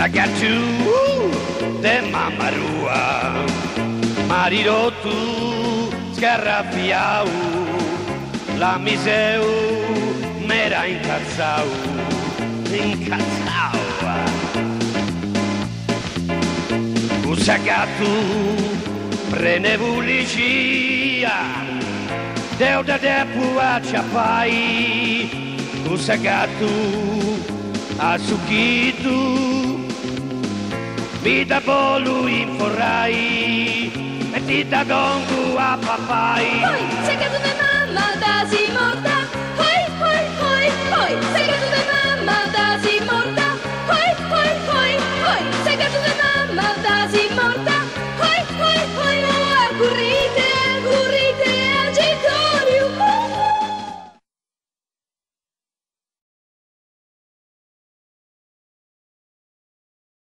Sagatu de mamarua, marirotu scarraffiau, la miseu m'era incazzau, incazzau. Sagatu prenevu licia, deu da depu a ciapai, Sagatu a sukitu, mi da bolu inforrai, e ti da dongu a papai.